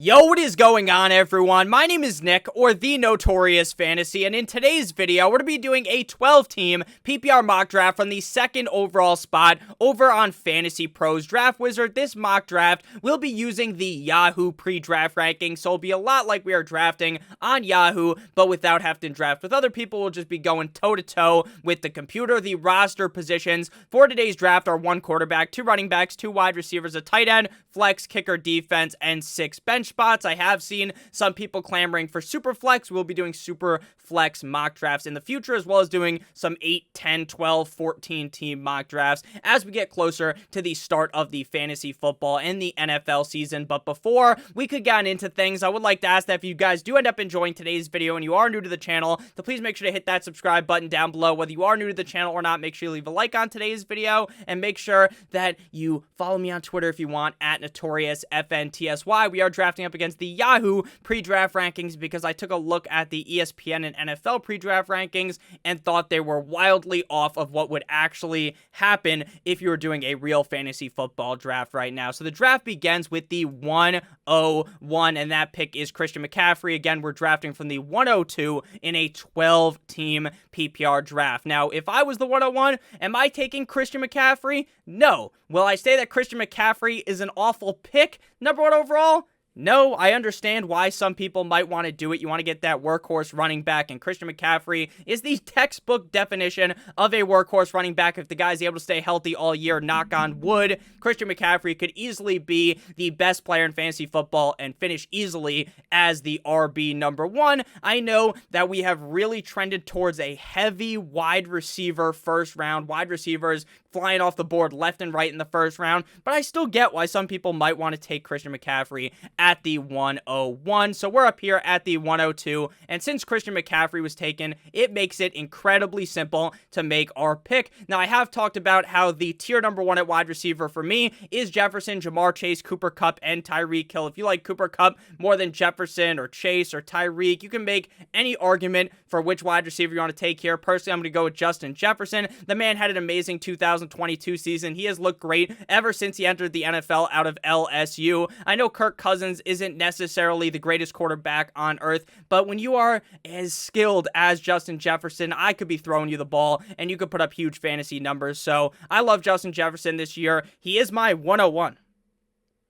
Yo, what is going on, everyone? My name is Nick, or the Notorious Fantasy, and in today's video, we're going to be doing a 12-team PPR mock draft from the second overall spot over on FantasyPro's Draft Wizard. This mock draft will be using the Yahoo pre-draft rankings, so it'll be a lot like we are drafting on Yahoo, but without having to draft with other people. We'll just be going toe-to-toe with the computer. The roster positions for today's draft are 1 quarterback, 2 running backs, 2 wide receivers, a tight end, flex, kicker, defense, and 6 bench spots. I have seen some people clamoring for super flex. We'll be doing super flex mock drafts in the future, as well as doing some 8, 10, 12, 14 team mock drafts as we get closer to the start of the fantasy football and the NFL season. But before we could get into things, I would like to ask that if you guys do end up enjoying today's video and you are new to the channel, to please make sure to hit that subscribe button down below. Whether you are new to the channel or not, make sure you leave a like on today's video, and make sure that you follow me on Twitter if you want, at NotoriousFantasy. We are drafting up against the Yahoo pre-draft rankings because I took a look at the ESPN and NFL pre-draft rankings and thought they were wildly off of what would actually happen if you were doing a real fantasy football draft right now. So the draft begins with the 101, and that pick is Christian McCaffrey. Again, we're drafting from the 102 in a 12-team PPR draft. Now, if I was the 101, am I taking Christian McCaffrey? No. Will I say that Christian McCaffrey is an awful pick, number 1 overall? No, I understand why some people might want to do it. You want to get that workhorse running back, and Christian McCaffrey is the textbook definition of a workhorse running back. If the guy's able to stay healthy all year, knock on wood, Christian McCaffrey could easily be the best player in fantasy football and finish easily as the RB number 1. I know that we have really trended towards a heavy wide receiver first round, wide receivers flying off the board left and right in the first round, but I still get why some people might want to take Christian McCaffrey at the 101. So we're up here at the 102, and since Christian McCaffrey was taken, it makes it incredibly simple to make our pick. Now, I have talked about how the tier number 1 at wide receiver for me is Jefferson, Jamar Chase, Cooper Kupp, and Tyreek Hill. If you like Cooper Kupp more than Jefferson or Chase or Tyreek, you can make any argument for which wide receiver you want to take here. Personally, I'm going to go with Justin Jefferson. The man had an amazing 2022 season. He has looked great ever since he entered the NFL out of LSU. I know Kirk Cousins isn't necessarily the greatest quarterback on earth, but when you are as skilled as Justin Jefferson, I could be throwing you the ball and you could put up huge fantasy numbers. So I love Justin Jefferson this year. He is my 101.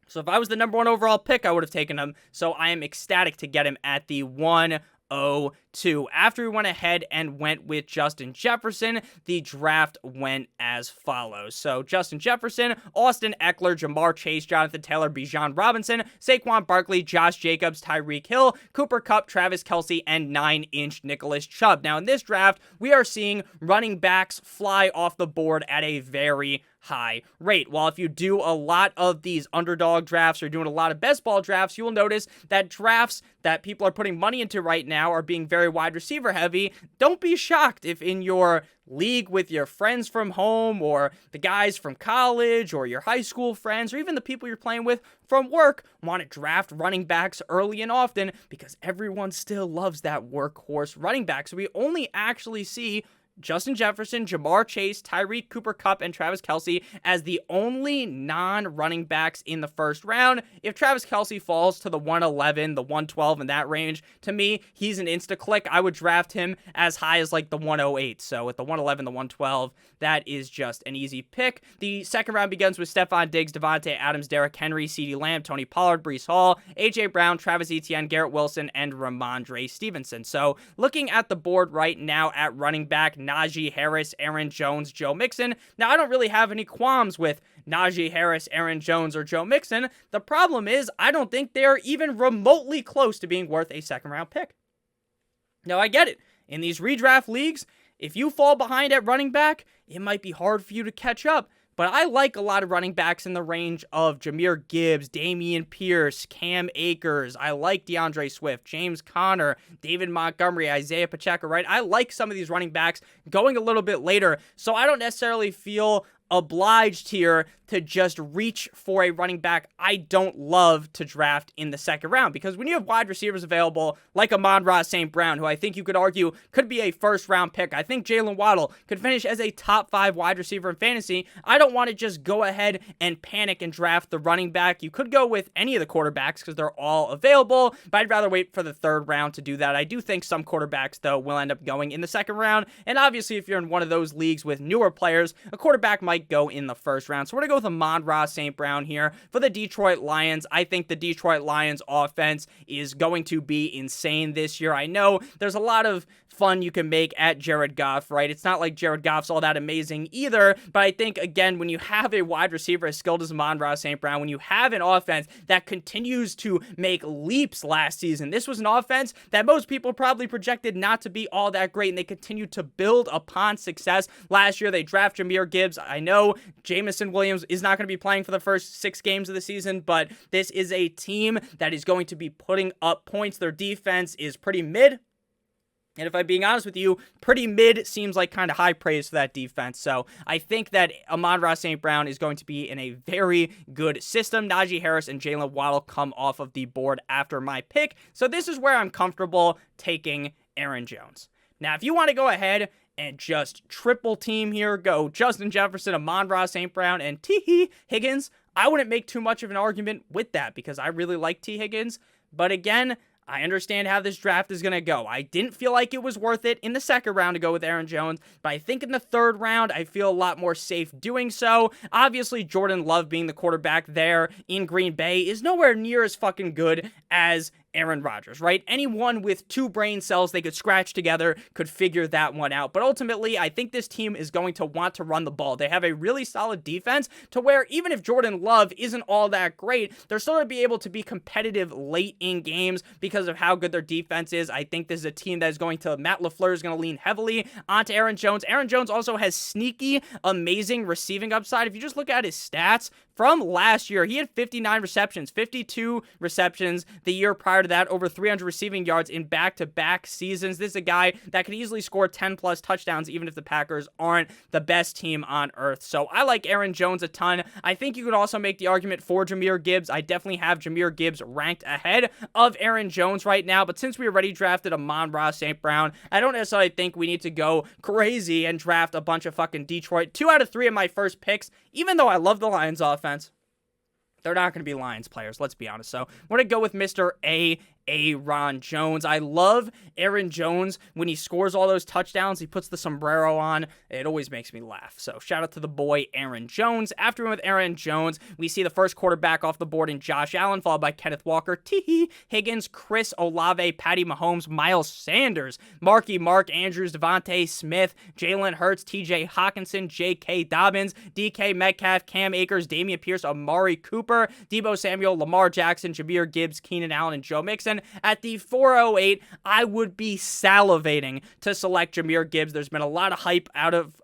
So if I was the number 1 overall pick, I would have taken him. So I am ecstatic to get him at the 102. After we went ahead and went with Justin Jefferson, the draft went as follows. So Justin Jefferson, Austin Eckler, Jamar Chase, Jonathan Taylor, Bijan Robinson, Saquon Barkley, Josh Jacobs, Tyreek Hill, Cooper Kupp, Travis Kelce, and 9-inch Nicholas Chubb. Now in this draft, we are seeing running backs fly off the board at a very high rate. While if you do a lot of these underdog drafts or doing a lot of best ball drafts, you will notice that drafts that people are putting money into right now are being very wide receiver heavy. Don't be shocked if in your league with your friends from home, or the guys from college, or your high school friends, or even the people you're playing with from work want to draft running backs early and often, because everyone still loves that workhorse running back. So we only actually see Justin Jefferson, Jamar Chase, Tyreek, Cooper Kupp, and Travis Kelce as the only non-running backs in the first round. If Travis Kelce falls to the 111, the 112 in that range, to me, he's an insta-click. I would draft him as high as like the 108. So at the 111, the 112, that is just an easy pick. The second round begins with Stephon Diggs, Devontae Adams, Derrick Henry, CeeDee Lamb, Tony Pollard, Breece Hall, A.J. Brown, Travis Etienne, Garrett Wilson, and Ramondre Stevenson. So looking at the board right now at running back, Najee Harris, Aaron Jones, Joe Mixon. Now, I don't really have any qualms with Najee Harris, Aaron Jones, or Joe Mixon. The problem is, I don't think they're even remotely close to being worth a second-round pick. Now, I get it. In these redraft leagues, if you fall behind at running back, it might be hard for you to catch up. But I like a lot of running backs in the range of Jahmyr Gibbs, Damian Pierce, Cam Akers. I like DeAndre Swift, James Conner, David Montgomery, Isaiah Pacheco, right? I like some of these running backs going a little bit later, so I don't necessarily feel obliged here to just reach for a running back I don't love to draft in the second round, because when you have wide receivers available like Amon-Ra St. Brown, who I think you could argue could be a first round pick, I think Jalen Waddle could finish as a top 5 wide receiver in fantasy. I don't want to just go ahead and panic and draft the running back. You could go with any of the quarterbacks because they're all available, but I'd rather wait for the third round to do that. I do think some quarterbacks, though, will end up going in the second round, and obviously if you're in one of those leagues with newer players, a quarterback might go in the first round. So we're going to go with Amon-Ra St. Brown here for the Detroit Lions. I think the Detroit Lions offense is going to be insane this year. I know there's a lot of fun you can make at Jared Goff, right? It's not like Jared Goff's all that amazing either, but I think, again, when you have a wide receiver as skilled as Amon-Ra St. Brown, when you have an offense that continues to make leaps last season, this was an offense that most people probably projected not to be all that great, and they continued to build upon success. Last year, they draft Jahmyr Gibbs. I know Jameson Williams is not going to be playing for the first 6 games of the season, but this is a team that is going to be putting up points. Their defense is pretty mid. And if I'm being honest with you, pretty mid seems like kind of high praise for that defense. So I think that Amon-Ra St. Brown is going to be in a very good system. Najee Harris and Jalen Waddle come off of the board after my pick. So this is where I'm comfortable taking Aaron Jones. Now, if you want to go ahead and just triple team here, go Justin Jefferson, Amon-Ra St. Brown, and T. Higgins, I wouldn't make too much of an argument with that because I really like T. Higgins. But again, I understand how this draft is going to go. I didn't feel like it was worth it in the second round to go with Aaron Jones, but I think in the third round, I feel a lot more safe doing so. Obviously, Jordan Love being the quarterback there in Green Bay is nowhere near as fucking good as Aaron Rodgers, right? Anyone with 2 brain cells they could scratch together could figure that one out. But ultimately, I think this team is going to want to run the ball. They have a really solid defense to where even if Jordan Love isn't all that great, they're still going to be able to be competitive late in games because of how good their defense is. I think this is a team that is going to, Matt LaFleur is going to lean heavily onto Aaron Jones. Aaron Jones also has sneaky, amazing receiving upside. If you just look at his stats from last year, he had 59 receptions, 52 receptions the year prior to that, over 300 receiving yards in back-to-back seasons. This is a guy that could easily score 10-plus touchdowns even if the Packers aren't the best team on earth. So I like Aaron Jones a ton. I think you could also make the argument for Jahmyr Gibbs. I definitely have Jahmyr Gibbs ranked ahead of Aaron Jones right now, but since we already drafted Amon-Ra St. Brown, I don't necessarily think we need to go crazy and draft a bunch of fucking Detroit. 2 out of 3 of my first picks, even though I love the Lions offense, they're not going to be Lions players, let's be honest. So I'm going to go with Mr. Aaron Jones. I love Aaron Jones. When he scores all those touchdowns, he puts the sombrero on. It always makes me laugh. So shout out to the boy, Aaron Jones. After we went with Aaron Jones, we see the first quarterback off the board in Josh Allen, followed by Kenneth Walker, T. Higgins, Chris Olave, Patty Mahomes, Miles Sanders, Mark Andrews, Devontae Smith, Jalen Hurts, TJ Hawkinson, J.K. Dobbins, DK Metcalf, Cam Akers, Damian Pierce, Amari Cooper, Deebo Samuel, Lamar Jackson, Jahmyr Gibbs, Keenan Allen, and Joe Mixon. At the 408, I would be salivating to select Jahmyr Gibbs. There's been a lot of hype out of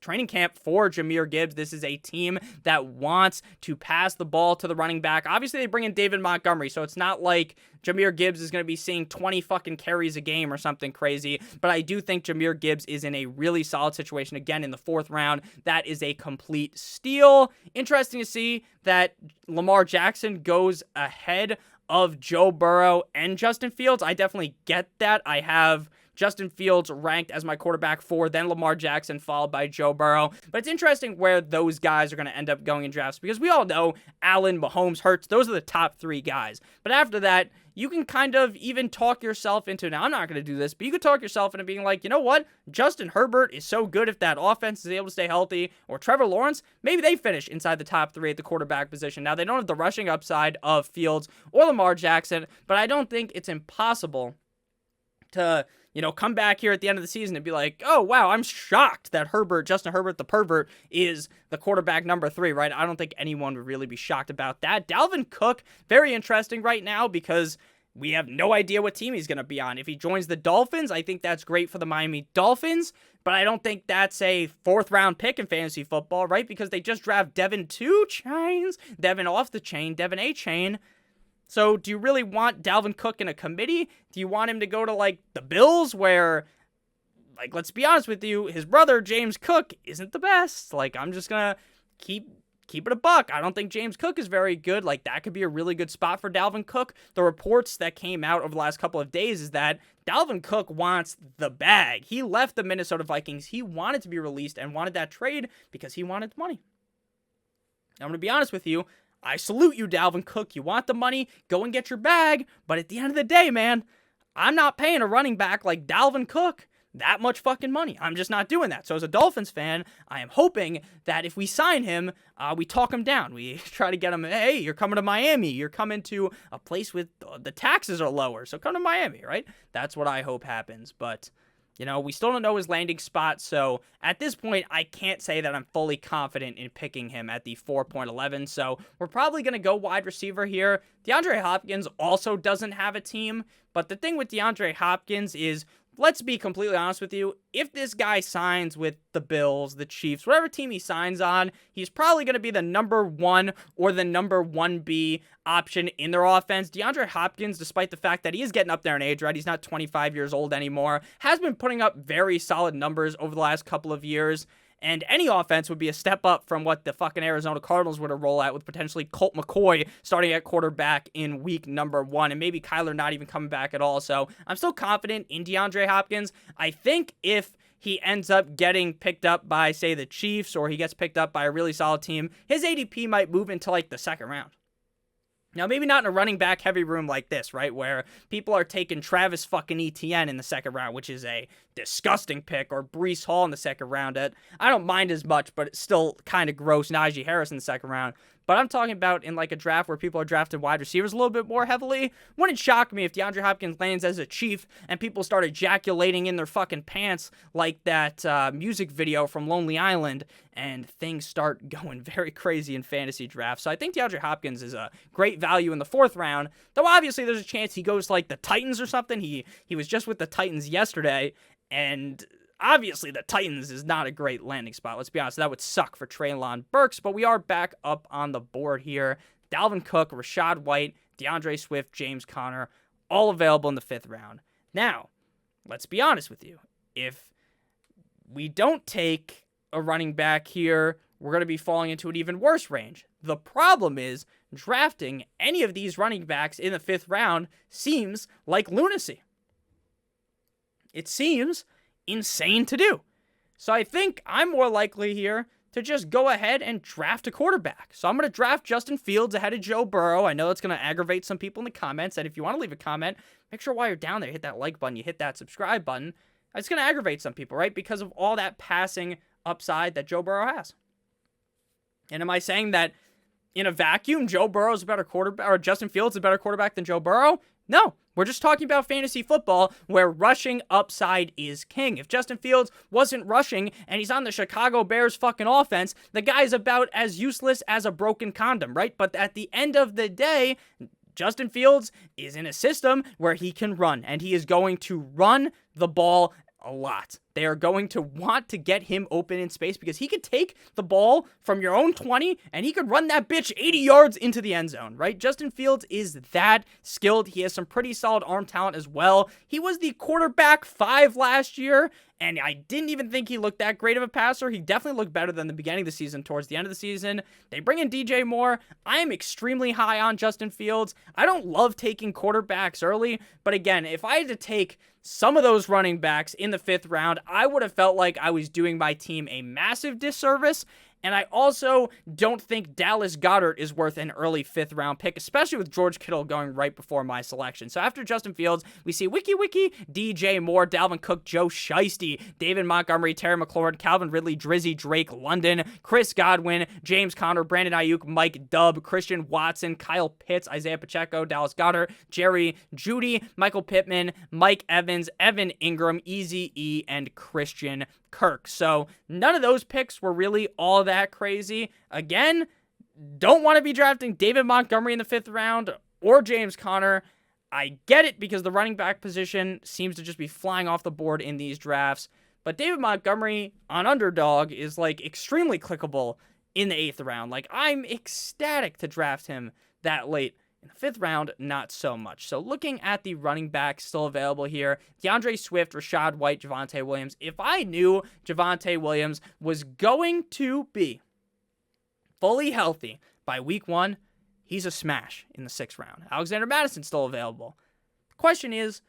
training camp for Jahmyr Gibbs. This is a team that wants to pass the ball to the running back. Obviously, they bring in David Montgomery, so it's not like Jahmyr Gibbs is going to be seeing 20 fucking carries a game or something crazy, but I do think Jahmyr Gibbs is in a really solid situation. Again, in the 4th round, that is a complete steal. Interesting to see that Lamar Jackson goes ahead of Joe Burrow and Justin Fields. I definitely get that. I have Justin Fields ranked as my quarterback 4, then Lamar Jackson, followed by Joe Burrow. But it's interesting where those guys are going to end up going in drafts because we all know Allen, Mahomes, Hurts, those are the top 3 guys. But after that, you can kind of even talk yourself into, now I'm not going to do this, but you could talk yourself into being like, you know what? Justin Herbert is so good if that offense is able to stay healthy, or Trevor Lawrence, maybe they finish inside the top 3 at the quarterback position. Now, they don't have the rushing upside of Fields or Lamar Jackson, but I don't think it's impossible to, come back here at the end of the season and be like, oh, wow, I'm shocked that Justin Herbert, the pervert, is the quarterback number 3, right? I don't think anyone would really be shocked about that. Dalvin Cook, very interesting right now because we have no idea what team he's going to be on. If he joins the Dolphins, I think that's great for the Miami Dolphins, but I don't think that's a 4th round pick in fantasy football, right? Because they just draft Devin 2 chains, Devin off the chain, Devin A chain. So do you really want Dalvin Cook in a committee? Do you want him to go to, the Bills where like, let's be honest with you, his brother, James Cook, isn't the best. Like, I'm just going to keep it a buck. I don't think James Cook is very good. Like, that could be a really good spot for Dalvin Cook. The reports that came out over the last couple of days is that Dalvin Cook wants the bag. He left the Minnesota Vikings. He wanted to be released and wanted that trade because he wanted money. I'm going to be honest with you. I salute you, Dalvin Cook. You want the money, go and get your bag. But at the end of the day, man, I'm not paying a running back like Dalvin Cook that much fucking money. I'm just not doing that. So as a Dolphins fan, I am hoping that if we sign him, we talk him down. We try to get him, hey, you're coming to Miami. You're coming to a place with the taxes are lower. So come to Miami, right? That's what I hope happens. But, you know, we still don't know his landing spot. So at this point, I can't say that I'm fully confident in picking him at the 4.11. So we're probably going to go wide receiver here. DeAndre Hopkins also doesn't have a team. But the thing with DeAndre Hopkins is, let's be completely honest with you, if this guy signs with the Bills, the Chiefs, whatever team he signs on, he's probably going to be the number 1 or the number 1B option in their offense. DeAndre Hopkins, despite the fact that he is getting up there in age, right? He's not 25 years old anymore, has been putting up very solid numbers over the last couple of years. And any offense would be a step up from what the fucking Arizona Cardinals would have rolled out with potentially Colt McCoy starting at quarterback in week number 1, and maybe Kyler not even coming back at all. So I'm still confident in DeAndre Hopkins. I think if he ends up getting picked up by, say, the Chiefs, or he gets picked up by a really solid team, his ADP might move into like the second round. Now, maybe not in a running back heavy room like this, right, where people are taking Travis fucking Etienne in the second round, which is a disgusting pick, or Breece Hall in the second round. I don't mind as much, but it's still kind of gross. Najee Harris in the second round. But I'm talking about in like a draft where people are drafting wide receivers a little bit more heavily. Wouldn't shock me if DeAndre Hopkins lands as a Chief and people start ejaculating in their fucking pants like that music video from Lonely Island, and things start going very crazy in fantasy drafts. So I think DeAndre Hopkins is a great value in the 4th round, though obviously there's a chance he goes to like the Titans or something. He was just with the Titans yesterday, and obviously, the Titans is not a great landing spot. Let's be honest, that would suck for Treylon Burks, but we are back up on the board here. Dalvin Cook, Rachaad White, DeAndre Swift, James Conner, all available in the 5th round. Now, let's be honest with you. If we don't take a running back here, we're going to be falling into an even worse range. The problem is, drafting any of these running backs in the 5th round seems like lunacy. It seems insane to do. So I think I'm more likely here to just go ahead and draft a quarterback. So I'm going to draft Justin Fields ahead of Joe Burrow. I know it's going to aggravate some people in the comments, and if you want to leave a comment, make sure while you're down there, hit that like button, you hit that subscribe button. It's going to aggravate some people, right? Because of all that passing upside that Joe Burrow has. And am I saying that in a vacuum, Joe Burrow's a better quarterback, or Justin Fields is a better quarterback than Joe Burrow? No, we're just talking about fantasy football where rushing upside is king. If Justin Fields wasn't rushing and he's on the Chicago Bears fucking offense, the guy's about as useless as a broken condom, right? But at the end of the day, Justin Fields is in a system where he can run, and he is going to run the ball a lot. They are going to want to get him open in space because he could take the ball from your own 20 and he could run that bitch 80 yards into the end zone, right? Justin Fields is that skilled. He has some pretty solid arm talent as well. He was the quarterback 5 last year, and I didn't even think he looked that great of a passer. He definitely looked better than the beginning of the season towards the end of the season. They bring in DJ Moore. I am extremely high on Justin Fields. I don't love taking quarterbacks early, but again, if I had to take some of those running backs in the 5th round, I would have felt like I was doing my team a massive disservice. And I also don't think Dallas Goedert is worth an early 5th round pick, especially with George Kittle going right before my selection. So after Justin Fields, we see Wiki, DJ Moore, Dalvin Cook, Joe Shiesty, David Montgomery, Terry McLaurin, Calvin Ridley, Drizzy Drake, London, Chris Godwin, James Conner, Brandon Ayuk, Mike Dubb, Christian Watson, Kyle Pitts, Isaiah Pacheco, Dallas Goedert, Jerry Jeudy, Michael Pittman, Mike Evans, Evan Ingram, Easy E, and Christian Kirk. So none of those picks were really all that crazy. Again, don't want to be drafting David Montgomery in the 5th round or James Conner. I get it because the running back position seems to just be flying off the board in these drafts. But David Montgomery on Underdog is like extremely clickable in the 8th round. Like, I'm ecstatic to draft him that late In the 5th round, not so much. So looking at the running backs still available here, DeAndre Swift, Rashad White, Javonte Williams. If I knew Javonte Williams was going to be fully healthy by week 1, he's a smash in the 6th round. Alexander Madison still available. The question is,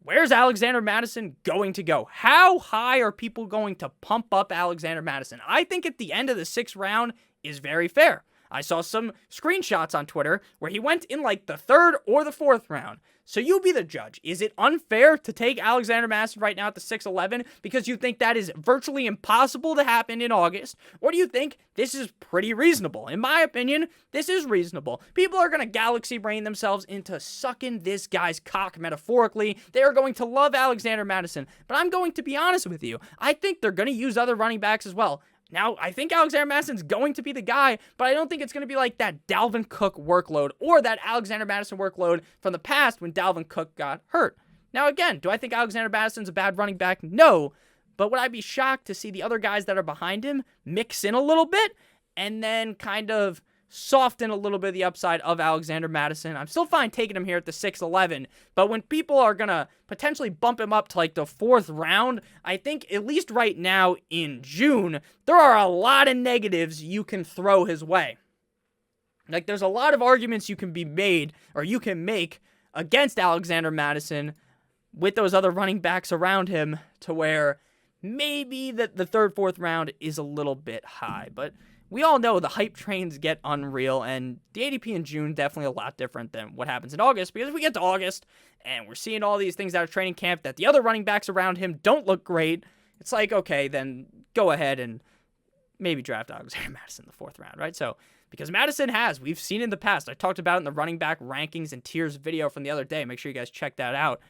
where's Alexander Madison going to go? How high are people going to pump up Alexander Madison? I think at the end of the 6th round is very fair. I saw some screenshots on Twitter where he went in like the 3rd or the 4th round. So you be the judge. Is it unfair to take Alexander Madison right now at the 6'11" because you think that is virtually impossible to happen in August? Or do you think this is pretty reasonable? In my opinion, this is reasonable. People are going to galaxy brain themselves into sucking this guy's cock metaphorically. They are going to love Alexander Madison. But I'm going to be honest with you. I think they're going to use other running backs as well. Now, I think Alexander Madison's going to be the guy, but I don't think it's going to be like that Dalvin Cook workload or that Alexander Madison workload from the past when Dalvin Cook got hurt. Now, again, do I think Alexander Madison's a bad running back? No, but would I be shocked to see the other guys that are behind him mix in a little bit and then kind of soften a little bit of the upside of Alexander Madison? I'm still fine taking him here at the 6'11", but when people are going to potentially bump him up to like the 4th round, I think at least right now in June, there are a lot of negatives you can throw his way. Like there's a lot of arguments you can be made or you can make against Alexander Madison with those other running backs around him to where maybe the 3rd, 4th round is a little bit high, but we all know the hype trains get unreal, and the ADP in June definitely a lot different than what happens in August, because we get to August, and we're seeing all these things out of training camp that the other running backs around him don't look great. It's like, okay, then go ahead and maybe draft Alexander Madison in the 4th round, right? So, because Madison we've seen in the past, I talked about it in the running back rankings and tiers video from the other day. Make sure you guys check that out.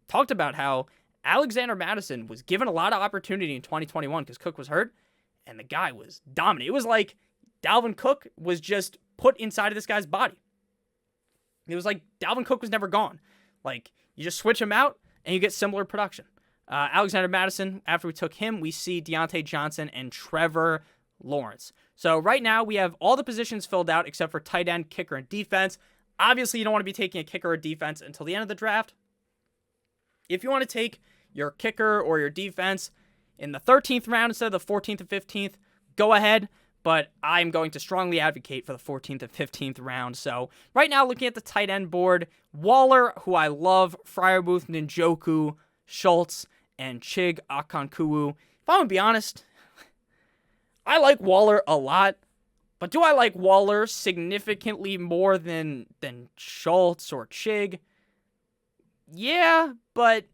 Talked about how Alexander Madison was given a lot of opportunity in 2021 because Cook was hurt. And the guy was dominant. It was like Dalvin Cook was just put inside of this guy's body. It was like Dalvin Cook was never gone. Like, you just switch him out, and you get similar production. Alexander Madison, after we took him, we see Deontay Johnson and Trevor Lawrence. So right now, we have all the positions filled out except for tight end, kicker, and defense. Obviously, you don't want to be taking a kicker or defense until the end of the draft. If you want to take your kicker or your defense in the 13th round instead of the 14th and 15th, go ahead, but I'm going to strongly advocate for the 14th and 15th round. So right now, looking at the tight end board, Waller, who I love, Freiermuth, Njoku, Schultz, and Chig Okonkwo. If I'm going to be honest, I like Waller a lot, but do I like Waller significantly more than Schultz or Chig? Yeah, but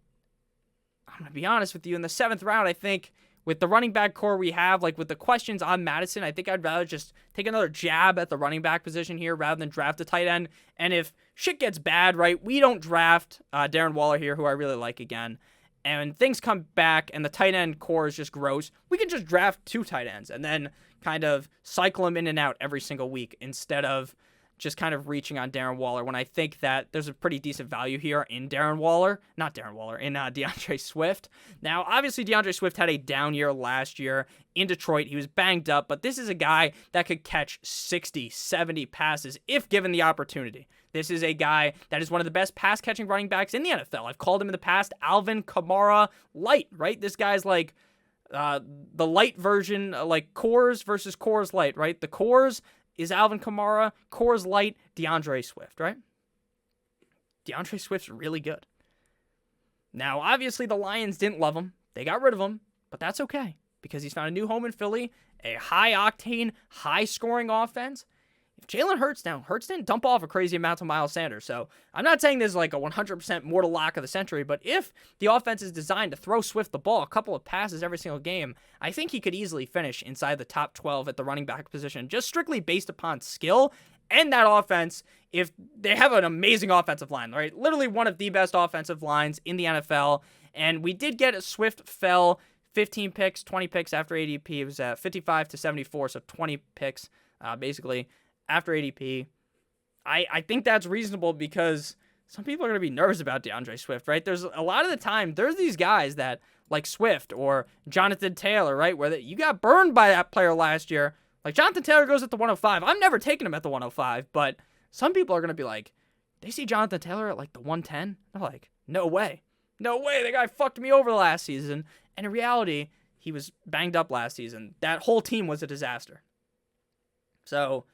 I'm going to be honest with you. In the 7th round, I think with the running back core we have, like with the questions on Madison, I think I'd rather just take another jab at the running back position here rather than draft a tight end. And if shit gets bad, right, we don't draft Darren Waller here, who I really like again. And things come back and the tight end core is just gross, we can just draft 2 tight ends and then kind of cycle them in and out every single week instead of just kind of reaching on Darren Waller when I think that there's a pretty decent value here in DeAndre Swift. Now, obviously, DeAndre Swift had a down year last year in Detroit. He was banged up, but this is a guy that could catch 60, 70 passes if given the opportunity. This is a guy that is one of the best pass-catching running backs in the NFL. I've called him in the past Alvin Kamara light, right? This guy's like the light version, like Coors versus Coors Light, right? The Coors is Alvin Kamara, Coors Light, DeAndre Swift, right? DeAndre Swift's really good. Now, obviously, the Lions didn't love him. They got rid of him, but that's okay because he's found a new home in Philly, a high-octane, high-scoring offense. If Jalen Hurts didn't dump off a crazy amount to Miles Sanders, so I'm not saying this is like a 100% mortal lock of the century, but if the offense is designed to throw Swift the ball, a couple of passes every single game, I think he could easily finish inside the top 12 at the running back position, just strictly based upon skill and that offense. If they have an amazing offensive line, right? Literally one of the best offensive lines in the NFL, and we did get a Swift fell 15 picks, 20 picks after ADP. It was at 55 to 74, so 20 picks, basically, after ADP. I think that's reasonable because some people are going to be nervous about DeAndre Swift, right? There's a lot of the time, there's these guys that, like Swift or Jonathan Taylor, right, where you got burned by that player last year. Like, Jonathan Taylor goes at the 105. I'm never taking him at the 105, but some people are going to be like, they see Jonathan Taylor at like the 110. They're like, no way. No way, the guy fucked me over last season. And in reality, he was banged up last season. That whole team was a disaster. So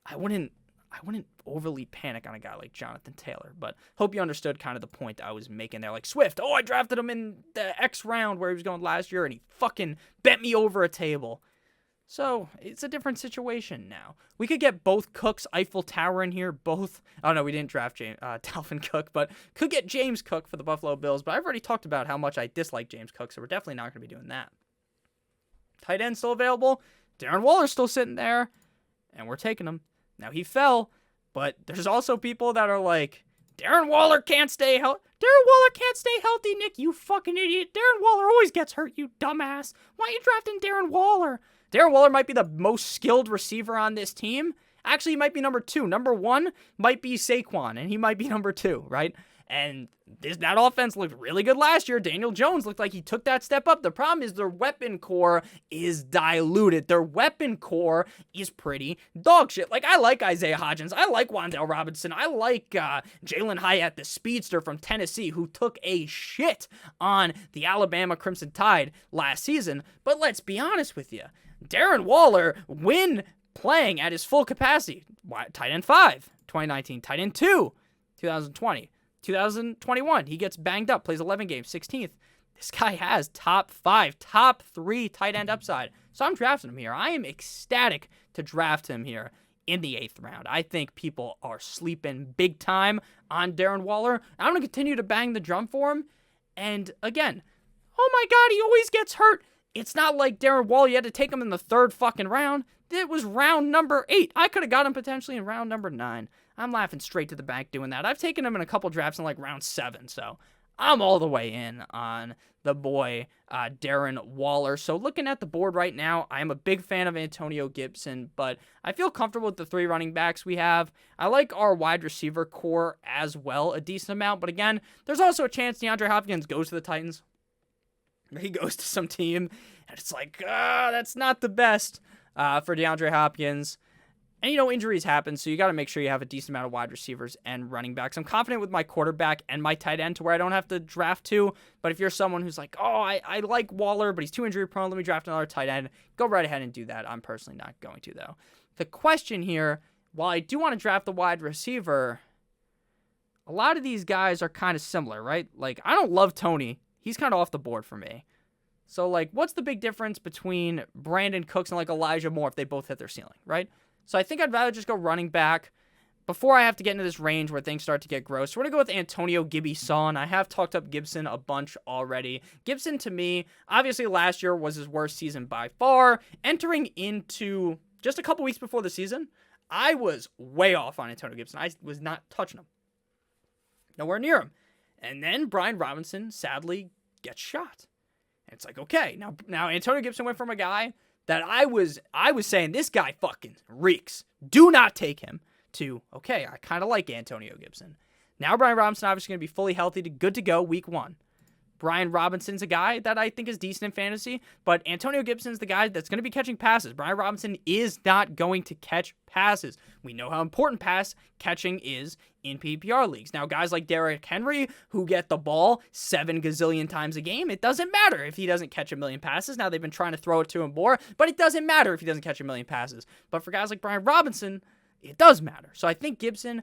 I wouldn't overly panic on a guy like Jonathan Taylor, but hope you understood kind of the point I was making there. Like Swift, I drafted him in the X round where he was going last year, and he fucking bent me over a table. So it's a different situation now. We could get both Cooks, Eiffel Tower in here. Both. Oh no, we didn't draft Dalvin Cook, but could get James Cook for the Buffalo Bills. But I've already talked about how much I dislike James Cook, so we're definitely not going to be doing that. Tight end still available. Darren Waller's still sitting there, and we're taking him. Now he fell, but there's also people that are like, Darren Waller can't stay healthy. Darren Waller can't stay healthy, Nick, you fucking idiot. Darren Waller always gets hurt, you dumbass. Why are you drafting Darren Waller? Darren Waller might be the most skilled receiver on this team. Actually, he might be number 2. Number 1 might be Saquon, and he might be number 2, right? And that offense looked really good last year. Daniel Jones looked like he took that step up. The problem is their weapon core is diluted. Their weapon core is pretty dog shit. Like, I like Isaiah Hodgins. I like Wan'Dale Robinson. I like Jalen Hyatt, the speedster from Tennessee, who took a shit on the Alabama Crimson Tide last season. But let's be honest with you. Darren Waller, when playing at his full capacity, tight end 5, 2019, tight end 2, 2020. 2021, he gets banged up, plays 11 games, 16th. This guy has top 5, top 3 tight end upside. So I'm drafting him here. I am ecstatic to draft him here in the 8th round. I think people are sleeping big time on Darren Waller. I'm going to continue to bang the drum for him. And again, oh my God, he always gets hurt. It's not like Darren Waller, you had to take him in the 3rd fucking round. It was round number 8. I could have got him potentially in round number 9. I'm laughing straight to the bank doing that. I've taken him in a couple drafts in like round 7, so I'm all the way in on the boy Darren Waller. So looking at the board right now, I am a big fan of Antonio Gibson, but I feel comfortable with the 3 running backs we have. I like our wide receiver core as well, a decent amount, but again, there's also a chance DeAndre Hopkins goes to the Titans. He goes to some team, and it's like, that's not the best for DeAndre Hopkins. And, injuries happen, so you got to make sure you have a decent amount of wide receivers and running backs. I'm confident with my quarterback and my tight end to where I don't have to draft 2. But if you're someone who's like, I like Waller, but he's too injury prone, let me draft another tight end, go right ahead and do that. I'm personally not going to, though. The question here, while I do want to draft the wide receiver, a lot of these guys are kind of similar, right? Like, I don't love Tony. He's kind of off the board for me. So, like, what's the big difference between Brandon Cooks and, like, Elijah Moore if they both hit their ceiling, right? So I think I'd rather just go running back before I have to get into this range where things start to get gross. So we're going to go with Antonio Gibson. I have talked up Gibson a bunch already. Gibson, to me, obviously last year was his worst season by far. Entering into just a couple weeks before the season, I was way off on Antonio Gibson. I was not touching him. Nowhere near him. And then Brian Robinson, sadly, gets shot. And it's like, okay, now Antonio Gibson went from a guy that I was saying, this guy fucking reeks. Do not take him, to, okay, I kind of like Antonio Gibson. Now Brian Robinson obviously going to be fully healthy, good to go week 1. Brian Robinson's a guy that I think is decent in fantasy, but Antonio Gibson's the guy that's going to be catching passes. Brian Robinson is not going to catch passes. We know how important pass catching is in PPR leagues. Now, guys like Derrick Henry, who get the ball 7 gazillion times a game, it doesn't matter if he doesn't catch a million passes. Now, they've been trying to throw it to him more, but it doesn't matter if he doesn't catch a million passes. But for guys like Brian Robinson, it does matter. So I think Gibson,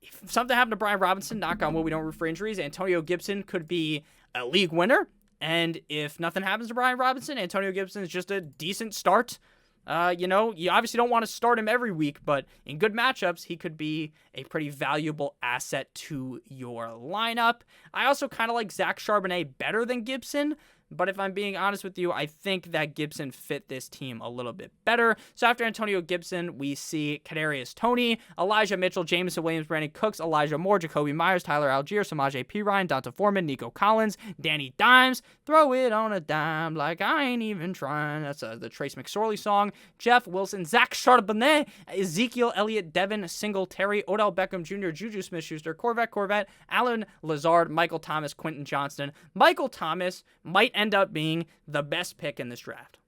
if something happened to Brian Robinson, knock on wood, we don't root for injuries, Antonio Gibson could be a league winner. And if nothing happens to Brian Robinson, Antonio Gibson is just a decent start. You obviously don't want to start him every week, but in good matchups, he could be a pretty valuable asset to your lineup. I also kind of like Zach Charbonnet better than Gibson, but if I'm being honest with you, I think that Gibson fit this team a little bit better. So after Antonio Gibson, we see Kadarius Toney, Elijah Mitchell, Jameson Williams, Brandon Cooks, Elijah Moore, Jacoby Myers, Tyler Algier, Samaje Perine, Donta Foreman, Nico Collins, Danny Dimes, throw it on a dime like I ain't even trying. That's the Trace McSorley song. Jeff Wilson, Zach Charbonnet, Ezekiel Elliott, Devin Singletary, Odell Beckham Jr., Juju Smith-Schuster, Corvette, Alan Lazard, Michael Thomas, Quentin Johnston. Michael Thomas might end up being the best pick in this draft.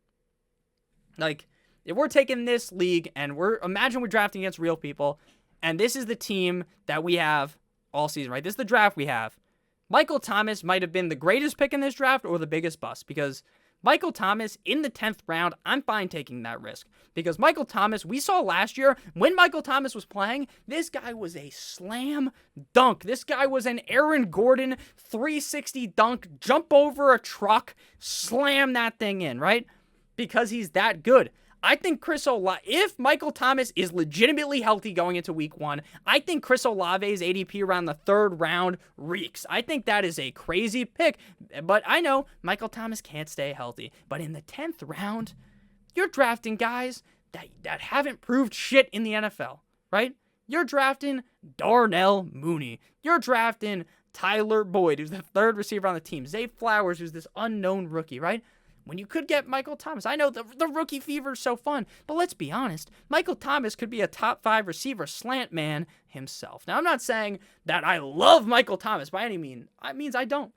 Like, if we're taking this league and imagine we're drafting against real people, And this is the team that we have all season, right? This is the draft we have. Michael Thomas might have been the greatest pick in this draft or the biggest bust, because Michael Thomas in the 10th round, I'm fine taking that risk. Because Michael Thomas, we saw last year, when Michael Thomas was playing, this guy was a slam dunk. This guy was an Aaron Gordon 360 dunk, jump over a truck, slam that thing in, right? Because he's that good. I think if Michael Thomas is legitimately healthy going into week 1, I think Chris Olave's ADP around the 3rd round reeks. I think that is a crazy pick, but I know Michael Thomas can't stay healthy. But in the 10th round, you're drafting guys that haven't proved shit in the NFL, right? You're drafting Darnell Mooney. You're drafting Tyler Boyd, who's the 3rd receiver on the team. Zay Flowers, who's this unknown rookie, right? When you could get Michael Thomas. I know the rookie fever is so fun, but let's be honest. Michael Thomas could be a top 5 receiver slant man himself. Now, I'm not saying that I love Michael Thomas by any means. It means I don't.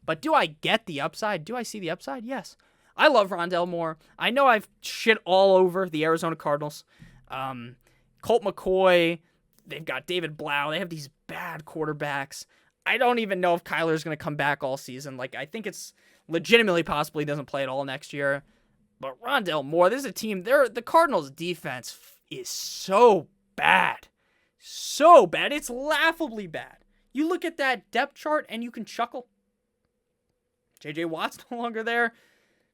But do I get the upside? Do I see the upside? Yes. I love Rondale Moore. I know I've shit all over the Arizona Cardinals. Colt McCoy. They've got David Blau. They have these bad quarterbacks. I don't even know if Kyler's going to come back all season. I think it's legitimately possible he doesn't play at all next year. But Rondale Moore, this is a team, the Cardinals' defense is so bad. So bad. It's laughably bad. You look at that depth chart and you can chuckle. J.J. Watt's no longer there.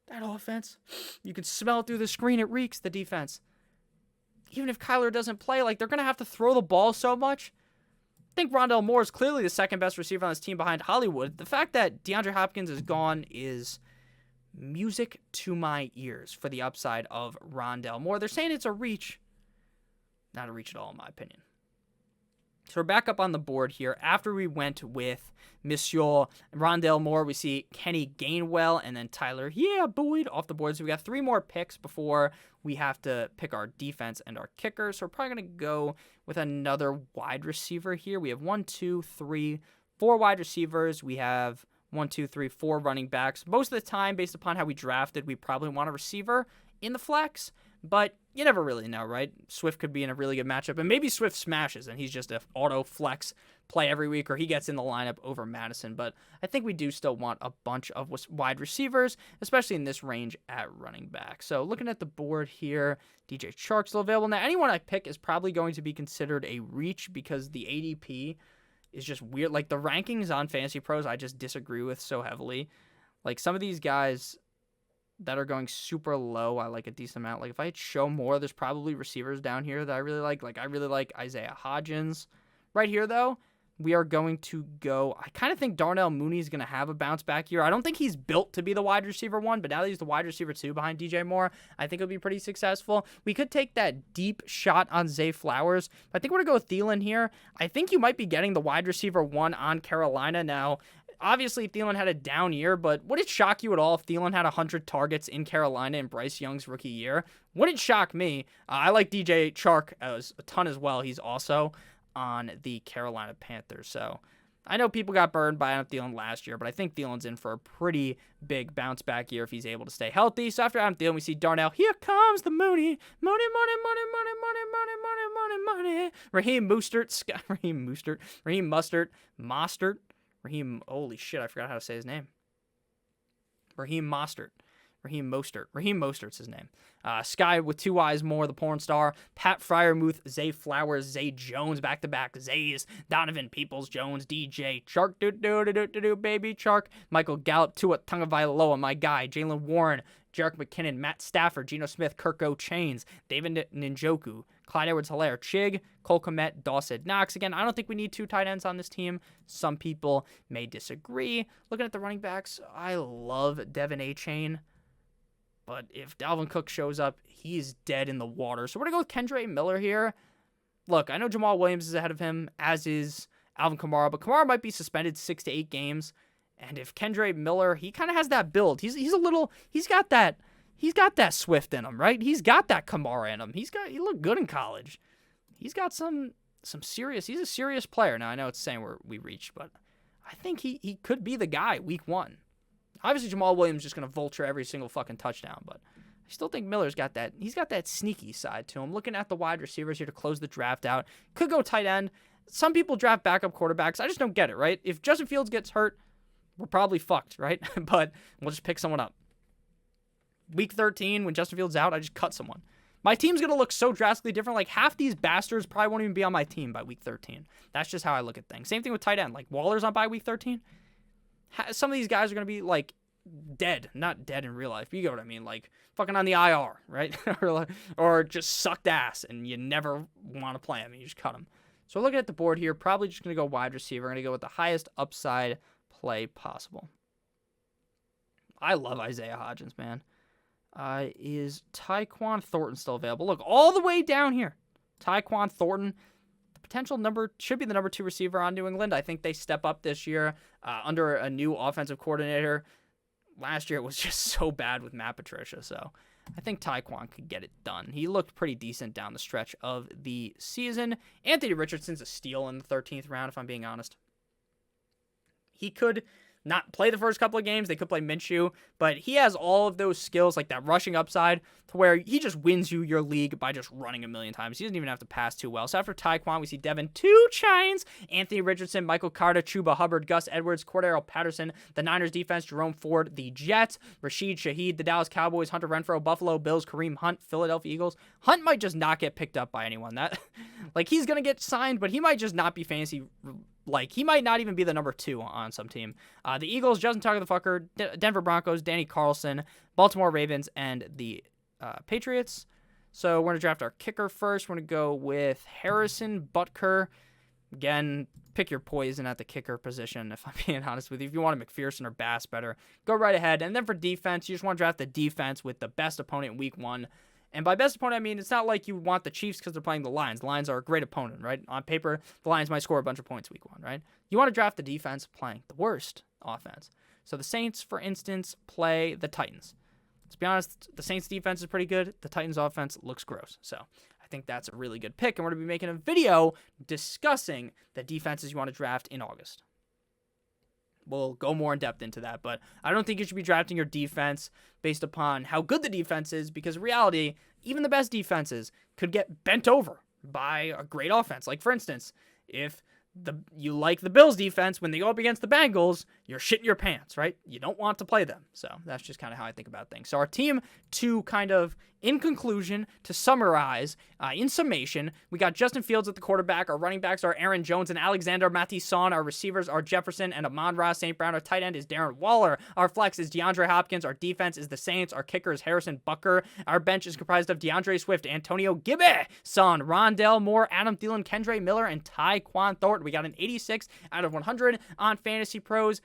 That offense, you can smell it through the screen. It reeks, the defense. Even if Kyler doesn't play, they're going to have to throw the ball so much. I think Rondale Moore is clearly the 2nd best receiver on this team behind Hollywood. The fact that DeAndre Hopkins is gone is music to my ears for the upside of Rondale Moore. They're saying it's a reach. Not a reach at all, in my opinion. So we're back up on the board here. After we went with Monsieur Rondale Moore, we see Kenny Gainwell and then Tyler Boyd off the board. So we got 3 more picks before we have to pick our defense and our kicker. So we're probably going to go with another wide receiver here. We have 1, 2, 3, 4 wide receivers. We have 1, 2, 3, 4 running backs. Most of the time, based upon how we drafted, we probably want a receiver in the flex. But you never really know, right? Swift could be in a really good matchup, and maybe Swift smashes, and he's just an auto flex play every week, or he gets in the lineup over Madison. But I think we do still want a bunch of wide receivers, especially in this range at running back. So looking at the board here, DJ Chark's still available. Now, anyone I pick is probably going to be considered a reach because the ADP is just weird. The rankings on FantasyPros, I just disagree with so heavily. Some of these guys that are going super low, I like a decent amount. If I had show more, there's probably receivers down here that I really like. I really like Isaiah Hodgins. Right here, though, we are going to go. I kind of think Darnell Mooney is going to have a bounce back year. I don't think he's built to be the wide receiver 1, but now that he's the wide receiver 2 behind DJ Moore, I think he'll be pretty successful. We could take that deep shot on Zay Flowers. I think we're going to go with Thielen here. I think you might be getting the wide receiver 1 on Carolina now. Obviously, Thielen had a down year, but would it shock you at all if Thielen had 100 targets in Carolina in Bryce Young's rookie year? Wouldn't shock me. I like DJ Chark a ton as well. He's also on the Carolina Panthers. So I know people got burned by Adam Thielen last year, but I think Thielen's in for a pretty big bounce back year if he's able to stay healthy. So after Adam Thielen, we see Darnell. Here comes the Mooney. Money. Raheem Mostert. Holy shit, I forgot how to say his name. Raheem Mostert's his name. Sky with 2 eyes more, the porn star. Pat Fryermuth, Zay Flowers, Zay Jones, back-to-back Zays. Donovan Peoples-Jones, DJ Chark, baby Chark. Michael Gallup, Tua Tagovailoa, my guy. Jalen Warren, Jerick McKinnon, Matt Stafford, Geno Smith, Kirk O'Chains, David Njoku, Clyde Edwards-Helaire, Chig, Cole Kmet, Dawson Knox. Again, I don't think we need 2 tight ends on this team. Some people may disagree. Looking at the running backs, I love Devin Achane. But if Dalvin Cook shows up, he's dead in the water. So we're going to go with Kendre Miller here. Look, I know Jamal Williams is ahead of him, as is Alvin Kamara. But Kamara might be suspended 6 to 8 games. And if Kendre Miller, he kind of has that build. He's got that Swift in him, right? He's got that Kamara in him. He looked good in college. He's got some serious. He's a serious player. Now I know it's saying we reached, but I think he could be the guy week 1. Obviously Jamal Williams is just gonna vulture every single fucking touchdown, but I I still think Miller's got that. He's got that sneaky side to him. Looking at the wide receivers here to close the draft out. Could go tight end. Some people draft backup quarterbacks. I just don't get it, right? If Justin Fields gets hurt, we're probably fucked, right? But we'll just pick someone up. Week 13, when Justin Fields is out, I just cut someone. My team's going to look so drastically different. Like, half these bastards probably won't even be on my team by week 13. That's just how I look at things. Same thing with tight end. Like, Waller's on by week 13. Some of these guys are going to be, like, dead. Not dead in real life, but you get what I mean. Like, fucking on the IR, right? or just sucked ass, and you never want to play him. You just cut him. So looking at the board here, probably just going to go wide receiver. Going to go with the highest upside play possible. I love Isaiah Hodgins, man. Is Tyquan Thornton still available? Look, all the way down here. Tyquan Thornton, the potential should be the number 2 receiver on New England. I think they step up this year under a new offensive coordinator. Last year it was just so bad with Matt Patricia, so I think Tyquan could get it done. He looked pretty decent down the stretch of the season. Anthony Richardson's a steal in the 13th round, if I'm being honest. He could not play the first couple of games. They could play Minshew, but he has all of those skills, like that rushing upside, to where he just wins you your league by just running a million times. He doesn't even have to pass too well. So after Tyquan, we see Devin Two Chains, Anthony Richardson, Michael Carter, Chuba Hubbard, Gus Edwards, Cordero Patterson, the Niners defense, Jerome Ford, the Jets, Rashid Shaheed, the Dallas Cowboys, Hunter Renfrow, Buffalo Bills, Kareem Hunt, Philadelphia Eagles. Hunt might just not get picked up by anyone. Like, he's going to get signed, but he might just not be fantasy. Like, he might not even be the number 2 on some team. The Eagles, Justin Tucker the Fucker, Denver Broncos, Danny Carlson, Baltimore Ravens, and the Patriots. So we're going to draft our kicker first. We're going to go with Harrison Butker. Again, pick your poison at the kicker position, if I'm being honest with you. If you want a McPherson or Bass better, go right ahead. And then for defense, you just want to draft the defense with the best opponent in week 1. And by best opponent, I mean, it's not like you want the Chiefs because they're playing the Lions. The Lions are a great opponent, right? On paper, the Lions might score a bunch of points week 1, right? You want to draft the defense playing the worst offense. So the Saints, for instance, play the Titans. Let's be honest, the Saints defense is pretty good. The Titans offense looks gross. So I think that's a really good pick. And we're going to be making a video discussing the defenses you want to draft in August. We'll go more in depth into that, but I don't think you should be drafting your defense based upon how good the defense is, because in reality, even the best defenses could get bent over by a great offense. Like, for instance, if you like the Bills defense, when they go up against the Bengals, you're shitting your pants, right? You don't want to play them. So that's just kind of how I think about things. So our team, to kind of, in conclusion, to summarize, in summation, we got Justin Fields at the quarterback. Our running backs are Aaron Jones and Alexander Mattison. Our receivers are Jefferson and Amon-Ra St. Brown. Our tight end is Darren Waller. Our flex is DeAndre Hopkins. Our defense is the Saints. Our kicker is Harrison Butker. Our bench is comprised of DeAndre Swift, Antonio Gibson, Rondell Moore, Adam Thielen, Kendre Miller, and Tyquan Thornton. We got an 86 out of 100 on FantasyPros.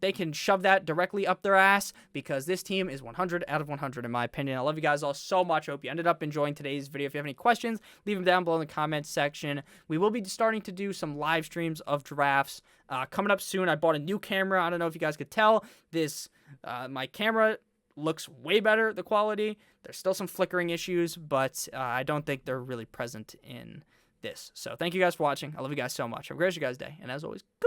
They can shove that directly up their ass because this team is 100 out of 100 in my opinion. I love you guys all so much. I hope you ended up enjoying today's video. If you have any questions, leave them down below in the comments section. We will be starting to do some live streams of drafts coming up soon. I bought a new camera. I don't know if you guys could tell. My camera looks way better, the quality. There's still some flickering issues, but I don't think they're really present in this. So thank you guys for watching. I love you guys so much. Have a great guys' day. And as always, go